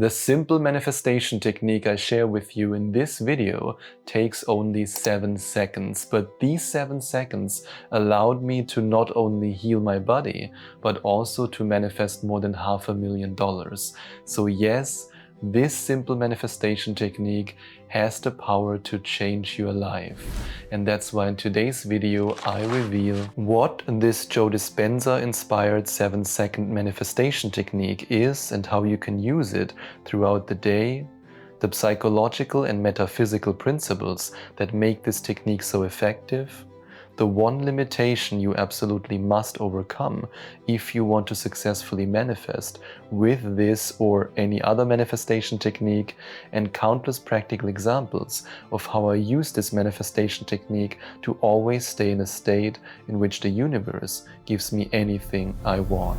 The simple manifestation technique I share with you in this video takes only 7 seconds, but these 7 seconds allowed me to not only heal my body, but also to manifest more than $500,000. So yes, this simple manifestation technique has the power to change your life. And that's why in today's video I reveal what this Joe Dispenza inspired 7-second manifestation technique is and how you can use it throughout the day, the psychological and metaphysical principles that make this technique so effective, the one limitation you absolutely must overcome if you want to successfully manifest with this or any other manifestation technique, and countless practical examples of how I use this manifestation technique to always stay in a state in which the universe gives me anything I want.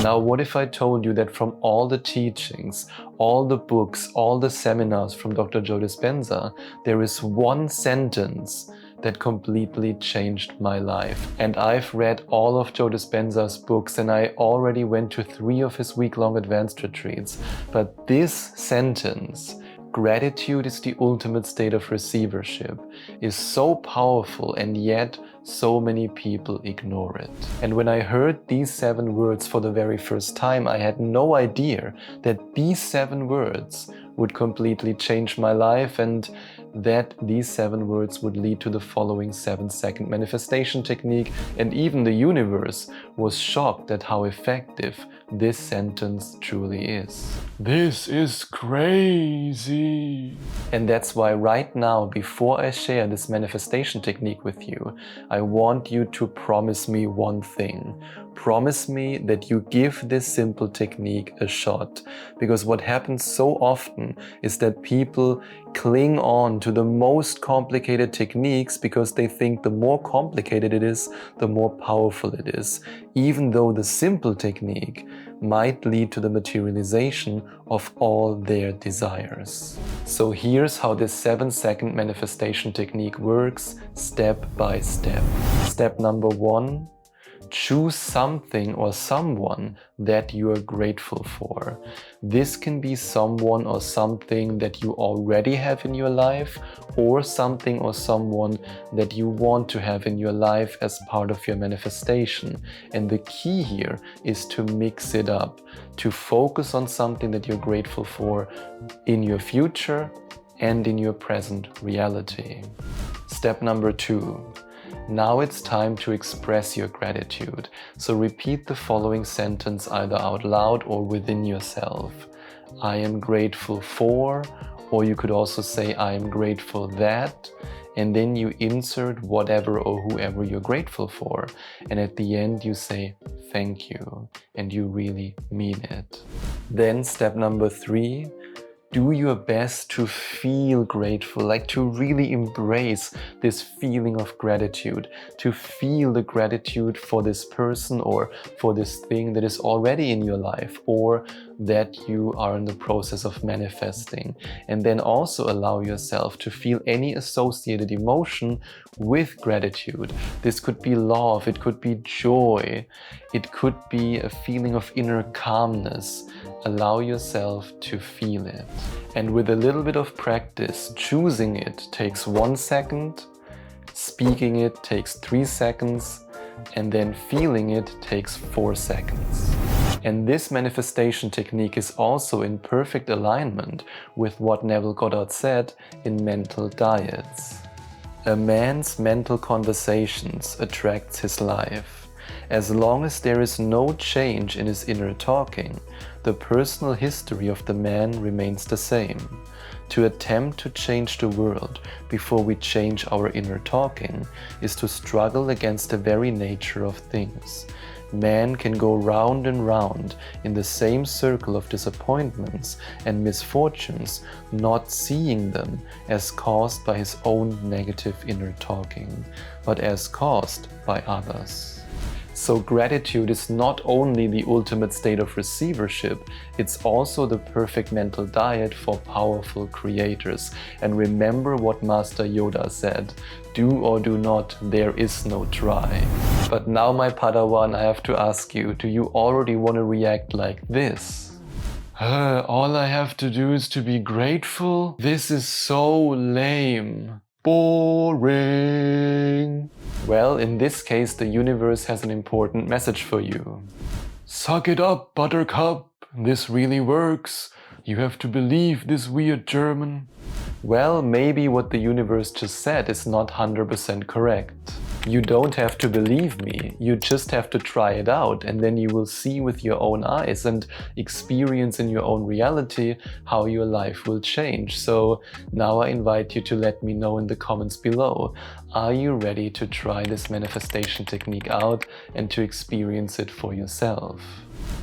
Now, what if I told you that from all the teachings, all the books, all the seminars from Dr. Joe Dispenza, there is one sentence that completely changed my life. And I've read all of Joe Dispenza's books and I already went to 3 of his week-long advanced retreats. But this sentence, gratitude is the ultimate state of receivership, is so powerful, and yet so many people ignore it. And when I heard these 7 words for the very first time, I had no idea that these 7 words would completely change my life, and that these 7 words would lead to the following 7-second manifestation technique. And even the universe was shocked at how effective this sentence truly is. This is crazy. And that's why right now, before I share this manifestation technique with you, I want you to promise me one thing. Promise me that you give this simple technique a shot. Because what happens so often is that people cling on to the most complicated techniques because they think the more complicated it is, the more powerful it is, even though the simple technique might lead to the materialization of all their desires. So here's how this 7-second manifestation technique works, step by step. Step number 1. Choose something or someone that you are grateful for. This can be someone or something that you already have in your life, or something or someone that you want to have in your life as part of your manifestation. And the key here is to mix it up, to focus on something that you're grateful for in your future and in your present reality. Step number 2. Now it's time to express your gratitude. So repeat the following sentence either out loud or within yourself. I am grateful for, or you could also say I am grateful that, and then you insert whatever or whoever you're grateful for. And at the end you say thank you, and you really mean it. Then step number 3. Do your best to feel grateful, like to really embrace this feeling of gratitude, to feel the gratitude for this person or for this thing that is already in your life or that you are in the process of manifesting. And then also allow yourself to feel any associated emotion with gratitude. This could be love, it could be joy, it could be a feeling of inner calmness. Allow yourself to feel it. And with a little bit of practice, choosing it takes 1 second, speaking it takes 3 seconds, and then feeling it takes 4 seconds. And this manifestation technique is also in perfect alignment with what Neville Goddard said in Mental Diets. A man's mental conversations attracts his life. As long as there is no change in his inner talking, the personal history of the man remains the same. To attempt to change the world before we change our inner talking is to struggle against the very nature of things. Man can go round and round in the same circle of disappointments and misfortunes, not seeing them as caused by his own negative inner talking, but as caused by others. So gratitude is not only the ultimate state of receivership, it's also the perfect mental diet for powerful creators. And remember what Master Yoda said, do or do not, there is no try. But now, my Padawan, I have to ask you, do you already want to react like this? All I have to do is to be grateful? This is so lame. Boring. Well, in this case, the universe has an important message for you. Suck it up, buttercup. This really works. You have to believe this weird German. Well, maybe what the universe just said is not 100% correct. You don't have to believe me, you just have to try it out, and then you will see with your own eyes and experience in your own reality how your life will change. So now I invite you to let me know in the comments below. Are you ready to try this manifestation technique out and to experience it for yourself?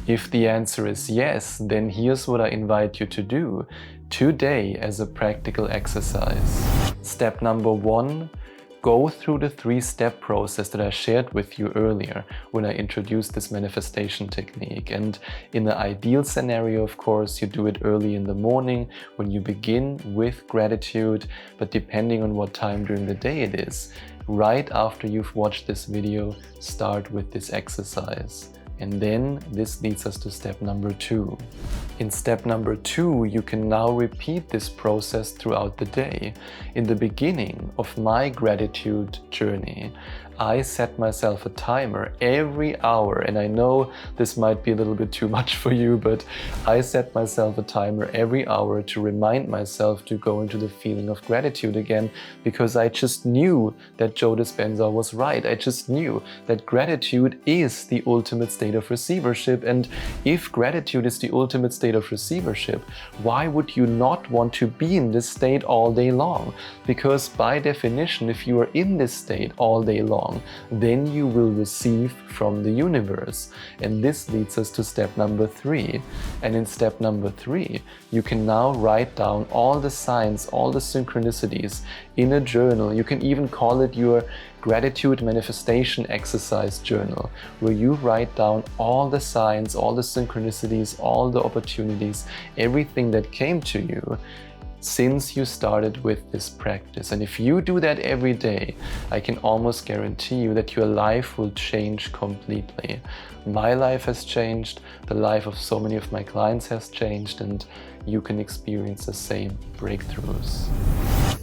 If the answer is yes, then here's what I invite you to do today as a practical exercise. Step number 1. Go through the 3-step process that I shared with you earlier when I introduced this manifestation technique. And in the ideal scenario, of course, you do it early in the morning when you begin with gratitude, but depending on what time during the day it is, right after you've watched this video, start with this exercise. And then this leads us to step number 2. In step number 2, you can now repeat this process throughout the day. In the beginning of my gratitude journey, I set myself a timer every hour, and I know this might be a little bit too much for you, but I set myself a timer every hour to remind myself to go into the feeling of gratitude again, because I just knew that Joe Dispenza was right. I just knew that gratitude is the ultimate state of receivership, and if gratitude is the ultimate state of receivership, why would you not want to be in this state all day long? Because by definition, if you are in this state all day long, then you will receive from the universe. And this leads us to step number 3. And in step number 3, you can now write down all the signs, all the synchronicities in a journal. You can even call it your gratitude manifestation exercise journal, where you write down all the signs, all the synchronicities, all the opportunities, everything that came to you since you started with this practice. And if you do that every day, I can almost guarantee you that your life will change completely. My life has changed, the life of so many of my clients has changed, and you can experience the same breakthroughs.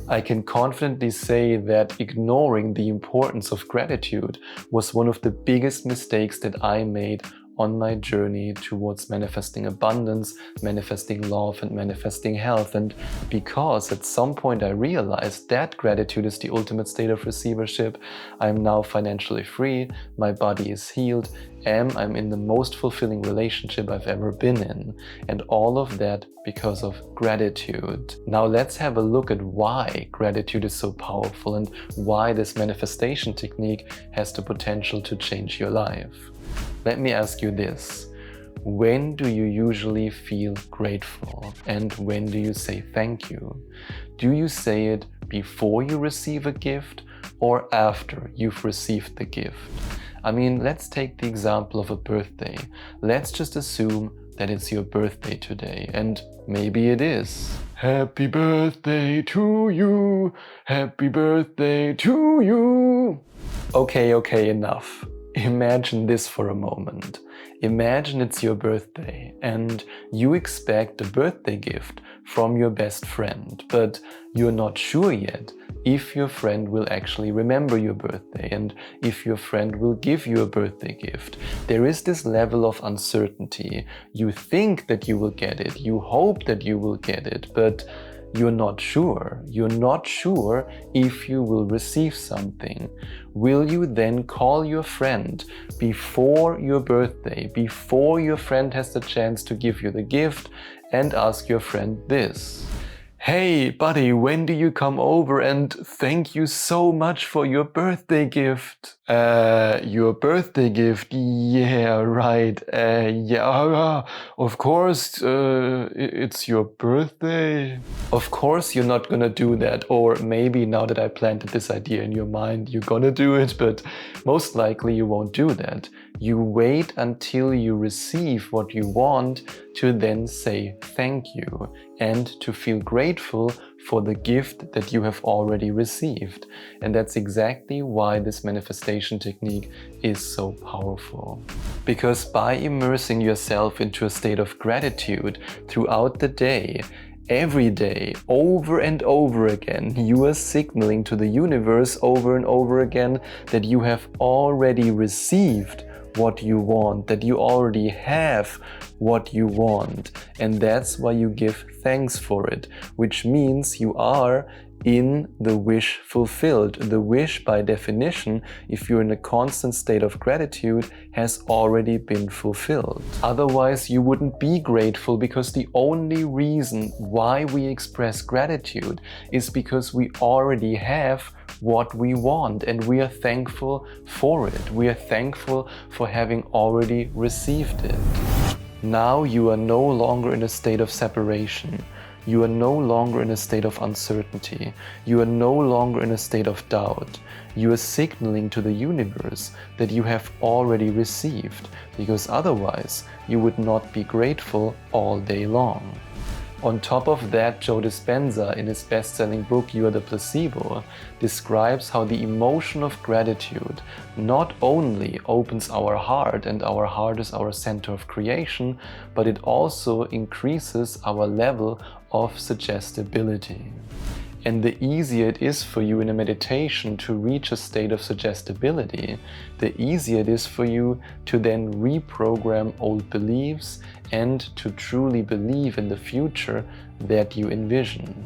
I can confidently say that ignoring the importance of gratitude was one of the biggest mistakes that I made on my journey towards manifesting abundance, manifesting love, and manifesting health. And because at some point I realized that gratitude is the ultimate state of receivership, I'm now financially free, my body is healed, and I'm in the most fulfilling relationship I've ever been in. And all of that because of gratitude. Now let's have a look at why gratitude is so powerful and why this manifestation technique has the potential to change your life. Let me ask you this. When do you usually feel grateful? And when do you say thank you? Do you say it before you receive a gift or after you've received the gift? I mean, let's take the example of a birthday. Let's just assume that it's your birthday today, and maybe it is. Happy birthday to you, happy birthday to you. Okay, enough. Imagine this for a moment. Imagine it's your birthday and you expect a birthday gift from your best friend, but you're not sure yet if your friend will actually remember your birthday and if your friend will give you a birthday gift. There is this level of uncertainty. You think that you will get it, you hope that you will get it, but you're not sure. You're not sure if you will receive something. Will you then call your friend before your birthday, before your friend has the chance to give you the gift, and ask your friend this? Hey buddy, when do you come over, and thank you so much for your birthday gift. Your birthday gift? Yeah, right. Yeah, of course, it's your birthday. Of course you're not gonna do that, or maybe now that I planted this idea in your mind, you're gonna do it, but most likely you won't do that. You wait until you receive what you want to then say thank you and to feel grateful for the gift that you have already received. And that's exactly why this manifestation technique is so powerful. Because by immersing yourself into a state of gratitude throughout the day, every day, over and over again, you are signaling to the universe over and over again that you have already received what you want, that you already have what you want. And that's why you give thanks for it, which means you are in the wish fulfilled. The wish, by definition, if you're in a constant state of gratitude, has already been fulfilled. Otherwise, you wouldn't be grateful, because the only reason why we express gratitude is because we already have what we want, and we are thankful for it. We are thankful for having already received it. Now you are no longer in a state of separation. You are no longer in a state of uncertainty. You are no longer in a state of doubt. You are signaling to the universe that you have already received, because otherwise you would not be grateful all day long. On top of that, Joe Dispenza, in his best-selling book You Are the Placebo, describes how the emotion of gratitude not only opens our heart, and our heart is our center of creation, but it also increases our level of suggestibility. And the easier it is for you in a meditation to reach a state of suggestibility, the easier it is for you to then reprogram old beliefs and to truly believe in the future that you envision.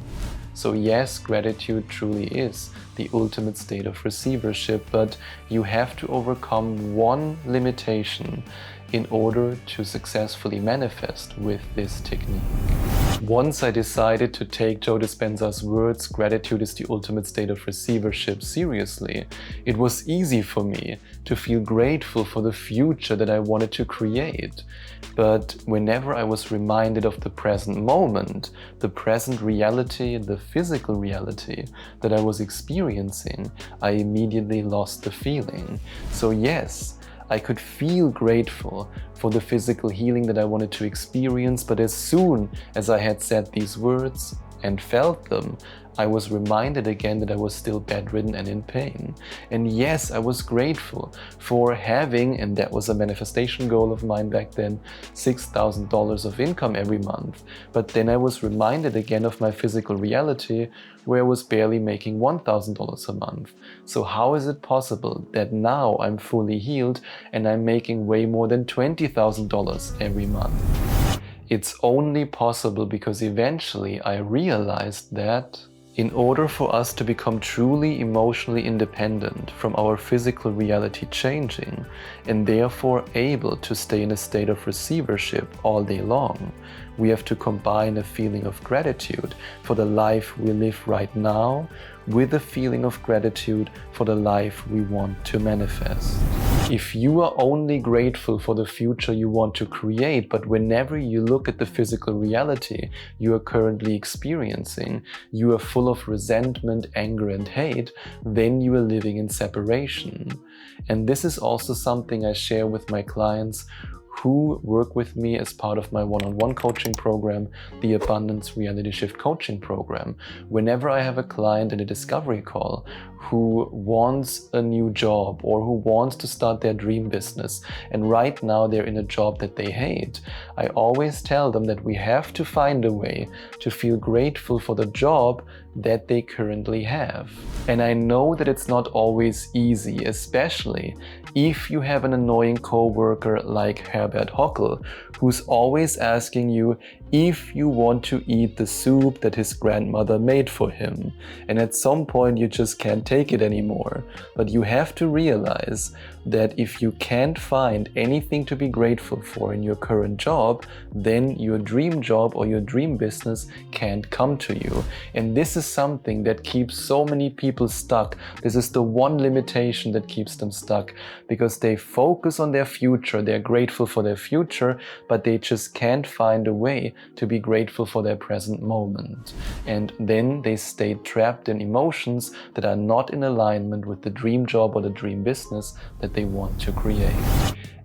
So yes, gratitude truly is the ultimate state of receivership, but you have to overcome one limitation in order to successfully manifest with this technique. Once I decided to take Joe Dispenza's words, gratitude is the ultimate state of receivership, seriously, it was easy for me to feel grateful for the future that I wanted to create. But whenever I was reminded of the present moment, the present reality, the physical reality that I was experiencing, I immediately lost the feeling. So yes, I could feel grateful for the physical healing that I wanted to experience, but as soon as I had said these words and felt them, I was reminded again that I was still bedridden and in pain. And yes, I was grateful for having, and that was a manifestation goal of mine back then, $6,000 of income every month. But then I was reminded again of my physical reality, where I was barely making $1,000 a month. So how is it possible that now I'm fully healed and I'm making way more than $20,000 every month? It's only possible because eventually I realized that in order for us to become truly emotionally independent from our physical reality changing, and therefore able to stay in a state of receivership all day long, we have to combine a feeling of gratitude for the life we live right now with a feeling of gratitude for the life we want to manifest. If you are only grateful for the future you want to create, but whenever you look at the physical reality you are currently experiencing, you are full of resentment, anger, and hate, then you are living in separation. And this is also something I share with my clients who work with me as part of my one-on-one coaching program, the Abundance Reality Shift Coaching Program. Whenever I have a client in a discovery call who wants a new job or who wants to start their dream business, and right now they're in a job that they hate, I always tell them that we have to find a way to feel grateful for the job that they currently have. And I know that it's not always easy, especially if you have an annoying coworker like Herbert Hockel, who's always asking you if you want to eat the soup that his grandmother made for him. And at some point you just can't take it anymore. But you have to realize that if you can't find anything to be grateful for in your current job, then your dream job or your dream business can't come to you. And this is something that keeps so many people stuck. This is the one limitation that keeps them stuck, because they focus on their future, they're grateful for their future, but they just can't find a way to be grateful for their present moment. And then they stay trapped in emotions that are not in alignment with the dream job or the dream business that they want to create.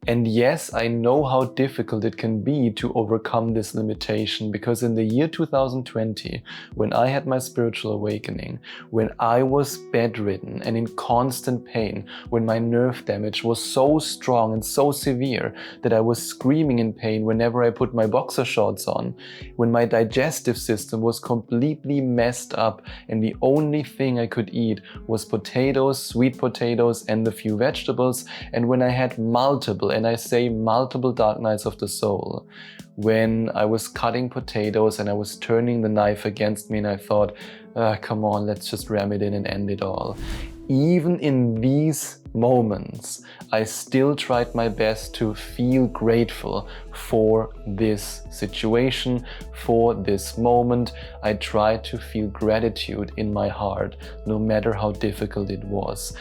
And yes, I know how difficult it can be to overcome this limitation, because in the year 2020, when I had my spiritual awakening, when I was bedridden and in constant pain, when my nerve damage was so strong and so severe that I was screaming in pain whenever I put my boxer shorts on, when my digestive system was completely messed up and the only thing I could eat was potatoes, sweet potatoes, and a few vegetables, and when I had multiple, and I say multiple dark nights of the soul, when I was cutting potatoes and I was turning the knife against me and I thought, come on, let's just ram it in and end it all. Even in these moments, I still tried my best to feel grateful for this situation, for this moment. I tried to feel gratitude in my heart, no matter how difficult it was.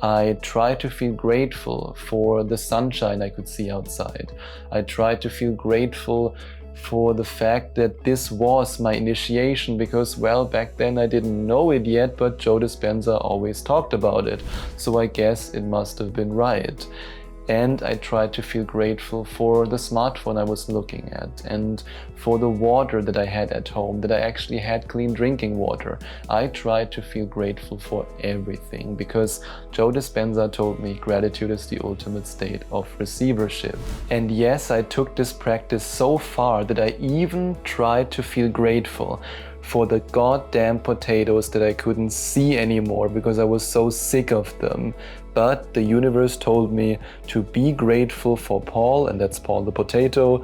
I tried to feel grateful for the sunshine I could see outside. I tried to feel grateful for the fact that this was my initiation, because, well, back then I didn't know it yet, but Joe Dispenza always talked about it, so I guess it must have been right. And I tried to feel grateful for the smartphone I was looking at, and for the water that I had at home, that I actually had clean drinking water. I tried to feel grateful for everything, because Joe Dispenza told me gratitude is the ultimate state of receivership. And yes, I took this practice so far that I even tried to feel grateful for the goddamn potatoes that I couldn't see anymore because I was so sick of them. But the universe told me to be grateful for Paul, and that's Paul the potato,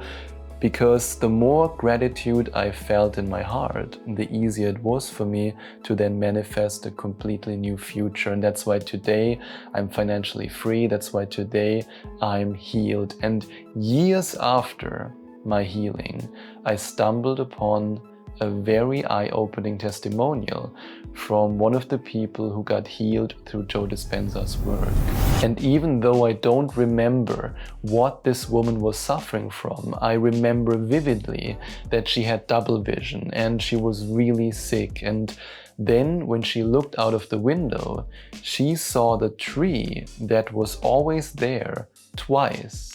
because the more gratitude I felt in my heart, the easier it was for me to then manifest a completely new future. And that's why today I'm financially free. That's why today I'm healed. And years after my healing, I stumbled upon a very eye-opening testimonial from one of the people who got healed through Joe Dispenza's work. And even though I don't remember what this woman was suffering from, I remember vividly that she had double vision and she was really sick. And then when she looked out of the window, she saw the tree that was always there twice.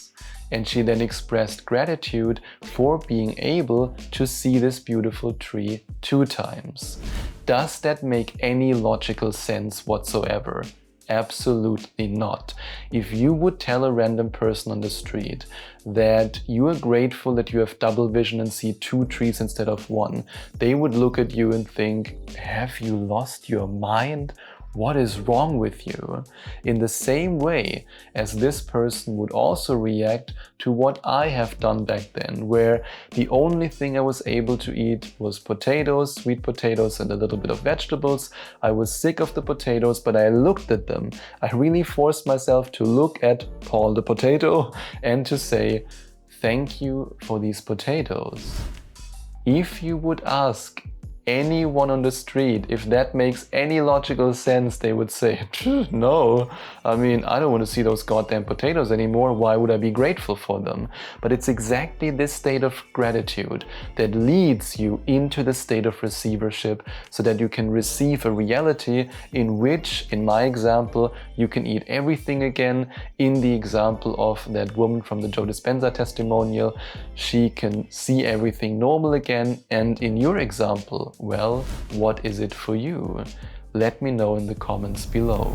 And she then expressed gratitude for being able to see this beautiful tree 2 times. Does that make any logical sense whatsoever? Absolutely not. If you would tell a random person on the street that you are grateful that you have double vision and see 2 trees instead of 1, they would look at you and think, have you lost your mind? What is wrong with you? In the same way as this person would also react to what I have done back then, where the only thing I was able to eat was potatoes, sweet potatoes, and a little bit of vegetables. I was sick of the potatoes, but I looked at them. I really forced myself to look at Paul the potato and to say, thank you for these potatoes. If you would ask anyone on the street if that makes any logical sense, they would say, no, I mean, I don't want to see those goddamn potatoes anymore. Why would I be grateful for them? But it's exactly this state of gratitude that leads you into the state of receivership, so that you can receive a reality in which, in my example, you can eat everything again. In the example of that woman from the Joe Dispenza testimonial, she can see everything normal again. And in your example, well, what is it for you? Let me know in the comments below.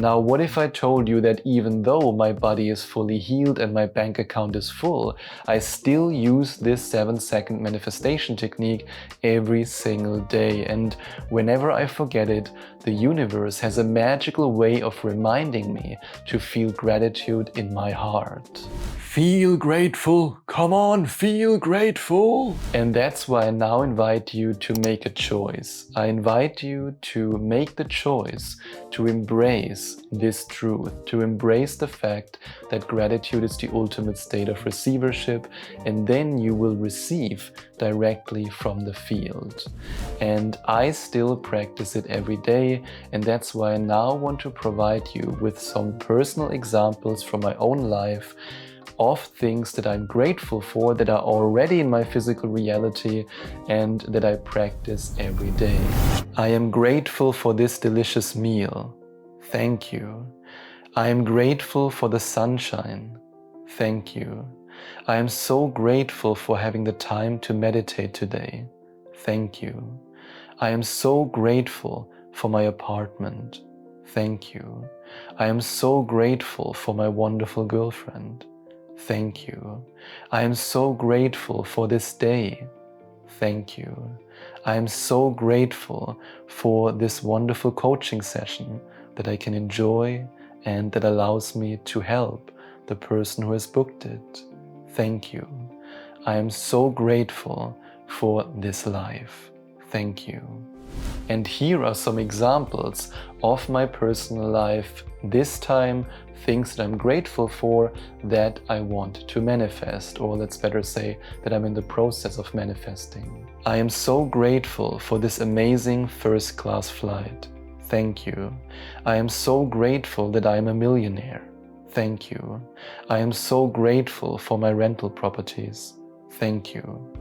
Now, what if I told you that even though my body is fully healed and my bank account is full, I still use this 7-second manifestation technique every single day, and whenever I forget it, the universe has a magical way of reminding me to feel gratitude in my heart. Feel grateful, come on, feel grateful! And that's why I now invite you to make a choice. I invite you to make the choice to embrace this truth, to embrace the fact that gratitude is the ultimate state of receivership, and then you will receive directly from the field. And I still practice it every day, and that's why I now want to provide you with some personal examples from my own life of things that I'm grateful for, that are already in my physical reality and that I practice every day. I am grateful for this delicious meal. Thank you. I am grateful for the sunshine. Thank you. I am so grateful for having the time to meditate today. Thank you. I am so grateful for my apartment. Thank you. I am so grateful for my wonderful girlfriend. Thank you. I am so grateful for this day. Thank you. I am so grateful for this wonderful coaching session that I can enjoy and that allows me to help the person who has booked it. Thank you. I am so grateful for this life. Thank you. And here are some examples of my personal life, this time things that I'm grateful for that I want to manifest, or let's better say that I'm in the process of manifesting. I am so grateful for this amazing first-class flight. Thank you. I am so grateful that I am a millionaire. Thank you. I am so grateful for my rental properties. Thank you.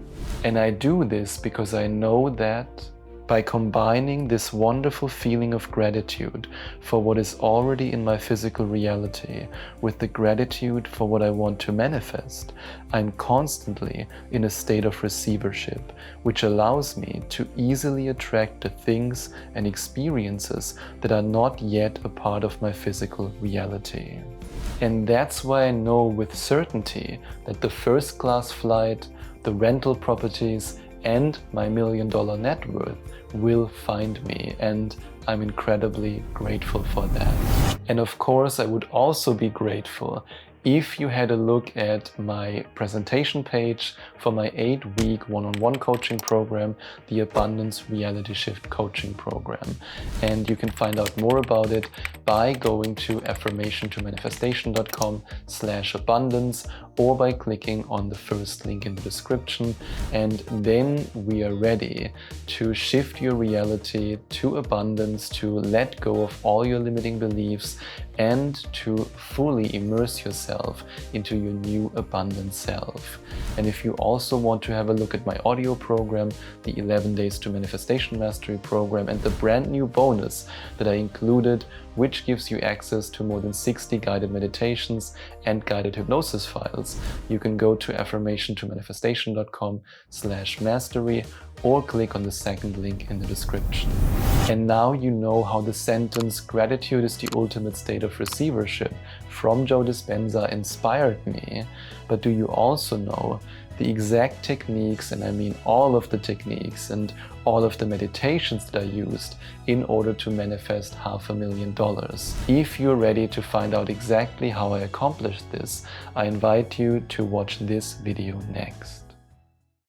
And I do this because I know that by combining this wonderful feeling of gratitude for what is already in my physical reality with the gratitude for what I want to manifest, I'm constantly in a state of receivership, which allows me to easily attract the things and experiences that are not yet a part of my physical reality. And that's why I know with certainty that the first-class flight, the rental properties, and my $1 million net worth will find me, and I'm incredibly grateful for that. And of course, I would also be grateful if you had a look at my presentation page for my 8-week one-on-one coaching program, the Abundance Reality Shift Coaching Program. And you can find out more about it by going to affirmationtomanifestation.com/abundance or by clicking on the first link in the description. And then we are ready to shift your reality to abundance, to let go of all your limiting beliefs, and to fully immerse yourself into your new abundant self. And if you also want to have a look at my audio program, the 11 Days to Manifestation Mastery program, and the brand new bonus that I included, which gives you access to more than 60 guided meditations and guided hypnosis files, you can go to affirmationtomanifestation.com/mastery or click on the second link in the description. And now you know how the sentence "gratitude is the ultimate state of receivership" from Joe Dispenza inspired me, but do you also know the exact techniques, and I mean all of the techniques and all of the meditations that I used in order to manifest $500,000. If you're ready to find out exactly how I accomplished this, I invite you to watch this video next.